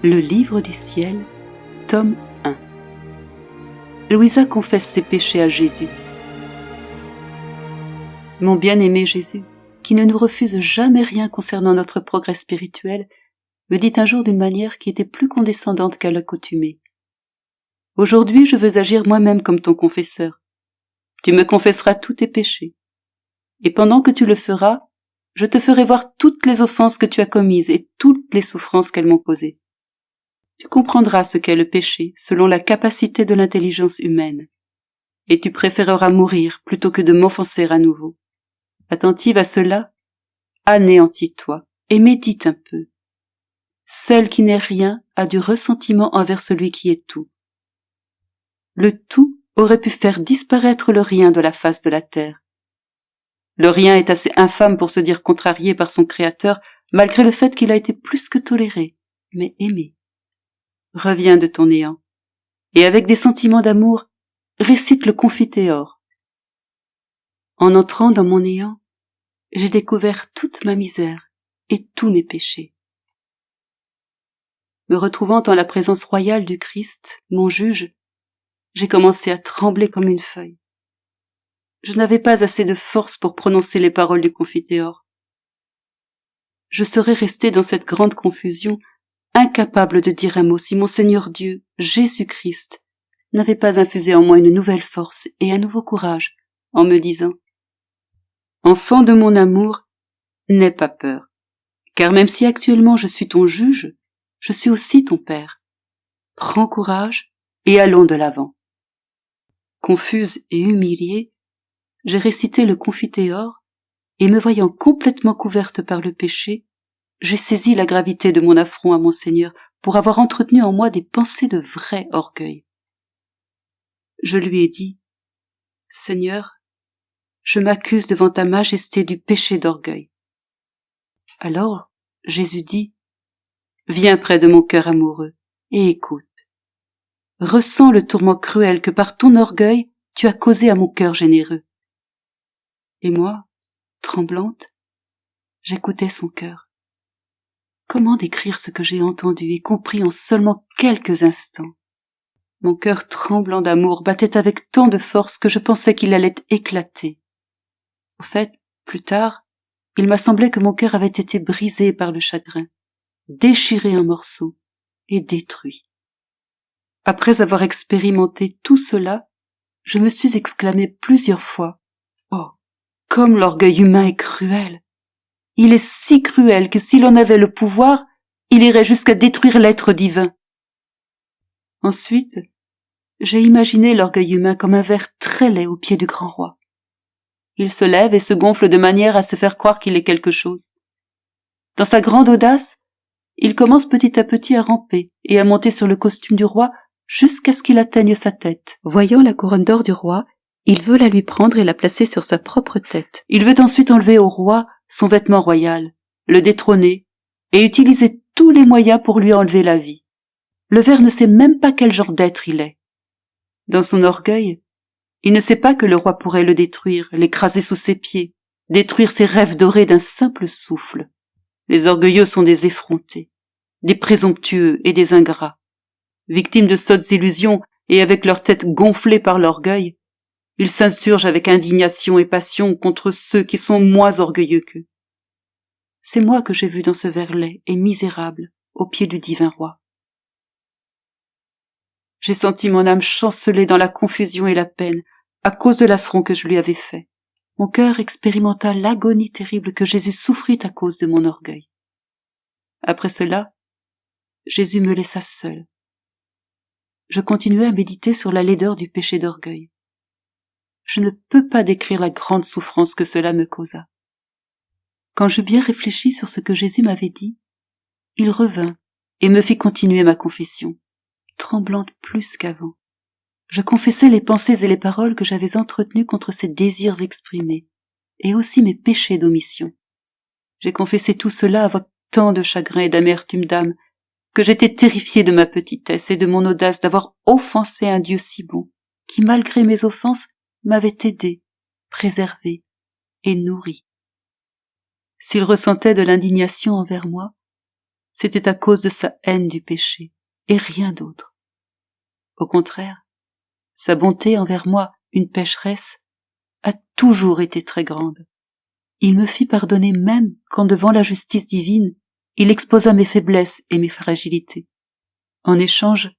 Le livre du ciel, tome 1. Louisa confesse ses péchés à Jésus. Mon bien-aimé Jésus, qui ne nous refuse jamais rien concernant notre progrès spirituel, me dit un jour d'une manière qui était plus condescendante qu'à l'accoutumée. Aujourd'hui, je veux agir moi-même comme ton confesseur. Tu me confesseras tous tes péchés. Et pendant que tu le feras, je te ferai voir toutes les offenses que tu as commises et toutes les souffrances qu'elles m'ont causées. Tu comprendras ce qu'est le péché selon la capacité de l'intelligence humaine. Et tu préféreras mourir plutôt que de m'offenser à nouveau. Attentive à cela, anéantis-toi et médite un peu. Celle qui n'est rien a du ressentiment envers celui qui est tout. Le tout aurait pu faire disparaître le rien de la face de la terre. Le rien est assez infâme pour se dire contrarié par son créateur, malgré le fait qu'il a été plus que toléré, mais aimé. Reviens de ton néant, et avec des sentiments d'amour, récite le Confiteor. En entrant dans mon néant, j'ai découvert toute ma misère et tous mes péchés. Me retrouvant en la présence royale du Christ, mon juge, j'ai commencé à trembler comme une feuille. Je n'avais pas assez de force pour prononcer les paroles du Confiteor. Je serais resté dans cette grande confusion, incapable de dire un mot si mon Seigneur Dieu, Jésus-Christ, n'avait pas infusé en moi une nouvelle force et un nouveau courage, en me disant « Enfant de mon amour, n'aie pas peur, car même si actuellement je suis ton juge, je suis aussi ton Père. Prends courage et allons de l'avant. » Confuse et humiliée, j'ai récité le Confiteor, et me voyant complètement couverte par le péché, j'ai saisi la gravité de mon affront à mon Seigneur pour avoir entretenu en moi des pensées de vrai orgueil. Je lui ai dit, « Seigneur, je m'accuse devant ta majesté du péché d'orgueil. » Alors Jésus dit, « Viens près de mon cœur amoureux et écoute. Ressens le tourment cruel que par ton orgueil tu as causé à mon cœur généreux. » Et moi, tremblante, j'écoutais son cœur. Comment décrire ce que j'ai entendu et compris en seulement quelques instants? Mon cœur tremblant d'amour battait avec tant de force que je pensais qu'il allait éclater. Au fait, plus tard, il m'a semblé que mon cœur avait été brisé par le chagrin, déchiré en morceaux et détruit. Après avoir expérimenté tout cela, je me suis exclamé plusieurs fois « Oh, comme l'orgueil humain est cruel! Il est si cruel que s'il en avait le pouvoir, il irait jusqu'à détruire l'être divin. » Ensuite, j'ai imaginé l'orgueil humain comme un ver très laid au pied du grand roi. Il se lève et se gonfle de manière à se faire croire qu'il est quelque chose. Dans sa grande audace, il commence petit à petit à ramper et à monter sur le costume du roi jusqu'à ce qu'il atteigne sa tête. Voyant la couronne d'or du roi, il veut la lui prendre et la placer sur sa propre tête. Il veut ensuite enlever au roi son vêtement royal, le détrôner et utiliser tous les moyens pour lui enlever la vie. Le ver ne sait même pas quel genre d'être il est. Dans son orgueil, il ne sait pas que le roi pourrait le détruire, l'écraser sous ses pieds, détruire ses rêves dorés d'un simple souffle. Les orgueilleux sont des effrontés, des présomptueux et des ingrats. Victimes de sottes illusions et avec leur tête gonflée par l'orgueil, ils s'insurgent avec indignation et passion contre ceux qui sont moins orgueilleux qu'eux. C'est moi que j'ai vu dans ce ver laid et misérable au pied du divin roi. J'ai senti mon âme chanceler dans la confusion et la peine à cause de l'affront que je lui avais fait. Mon cœur expérimenta l'agonie terrible que Jésus souffrit à cause de mon orgueil. Après cela, Jésus me laissa seul. Je continuai à méditer sur la laideur du péché d'orgueil. Je ne peux pas décrire la grande souffrance que cela me causa. Quand j'eus bien réfléchi sur ce que Jésus m'avait dit, il revint et me fit continuer ma confession, tremblante plus qu'avant. Je confessais les pensées et les paroles que j'avais entretenues contre ces désirs exprimés, et aussi mes péchés d'omission. J'ai confessé tout cela avec tant de chagrin et d'amertume d'âme, que j'étais terrifié de ma petitesse et de mon audace d'avoir offensé un Dieu si bon, qui malgré mes offenses m'avait aidé, préservé et nourri. S'il ressentait de l'indignation envers moi, c'était à cause de sa haine du péché, et rien d'autre. Au contraire, sa bonté envers moi, une pécheresse, a toujours été très grande. Il me fit pardonner même quand devant la justice divine, il exposa mes faiblesses et mes fragilités. En échange,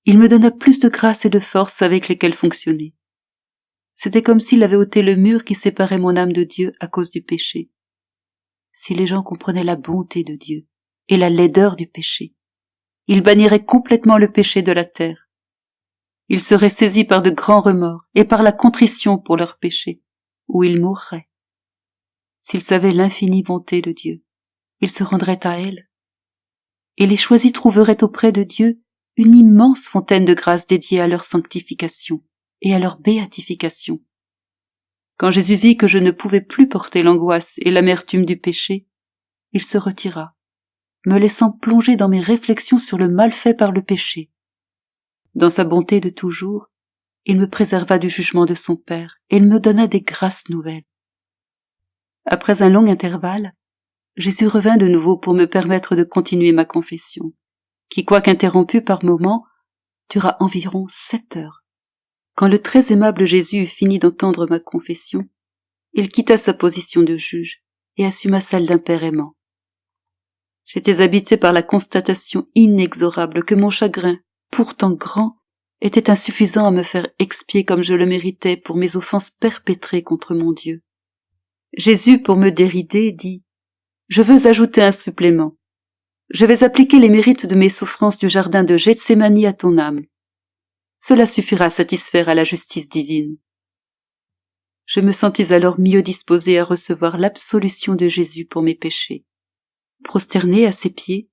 il me donna plus de grâce et de force avec lesquelles fonctionner. C'était comme s'il avait ôté le mur qui séparait mon âme de Dieu à cause du péché. Si les gens comprenaient la bonté de Dieu et la laideur du péché, ils banniraient complètement le péché de la terre. Ils seraient saisis par de grands remords et par la contrition pour leurs péchés, où ils mourraient. S'ils savaient l'infinie bonté de Dieu, ils se rendraient à elle. Et les choisis trouveraient auprès de Dieu une immense fontaine de grâce dédiée à leur sanctification et à leur béatification. Quand Jésus vit que je ne pouvais plus porter l'angoisse et l'amertume du péché, il se retira, me laissant plonger dans mes réflexions sur le mal fait par le péché. Dans sa bonté de toujours, il me préserva du jugement de son Père et il me donna des grâces nouvelles. Après un long intervalle, Jésus revint de nouveau pour me permettre de continuer ma confession, qui, quoique interrompue par moments, dura environ 7 heures. Quand le très aimable Jésus eut fini d'entendre ma confession, il quitta sa position de juge et assuma celle d'un père aimant. J'étais habité par la constatation inexorable que mon chagrin, pourtant grand, était insuffisant à me faire expier comme je le méritais pour mes offenses perpétrées contre mon Dieu. Jésus, pour me dérider, dit « Je veux ajouter un supplément. Je vais appliquer les mérites de mes souffrances du jardin de Gethsémani à ton âme. Cela suffira à satisfaire à la justice divine. » Je me sentis alors mieux disposé à recevoir l'absolution de Jésus pour mes péchés. Prosterné à ses pieds,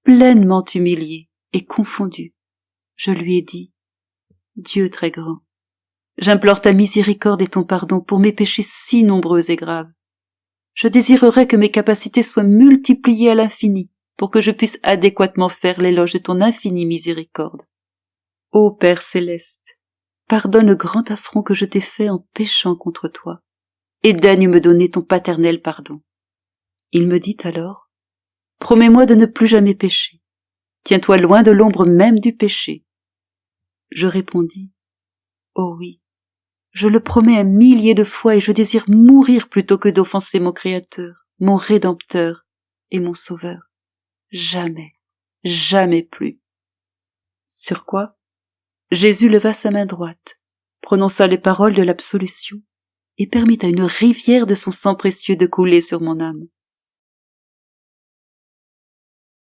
pleinement humilié et confondu, je lui ai dit « Dieu très grand, j'implore ta miséricorde et ton pardon pour mes péchés si nombreux et graves. Je désirerais que mes capacités soient multipliées à l'infini pour que je puisse adéquatement faire l'éloge de ton infinie miséricorde. Ô Père céleste, pardonne le grand affront que je t'ai fait en péchant contre toi, et daigne me donner ton paternel pardon. » Il me dit alors « Promets-moi de ne plus jamais pécher. Tiens-toi loin de l'ombre même du péché. » Je répondis « Oh oui, je le promets 1 millier de fois et je désire mourir plutôt que d'offenser mon Créateur, mon Rédempteur et mon Sauveur. Jamais, jamais plus. » Sur quoi, Jésus leva sa main droite, prononça les paroles de l'absolution et permit à une rivière de son sang précieux de couler sur mon âme.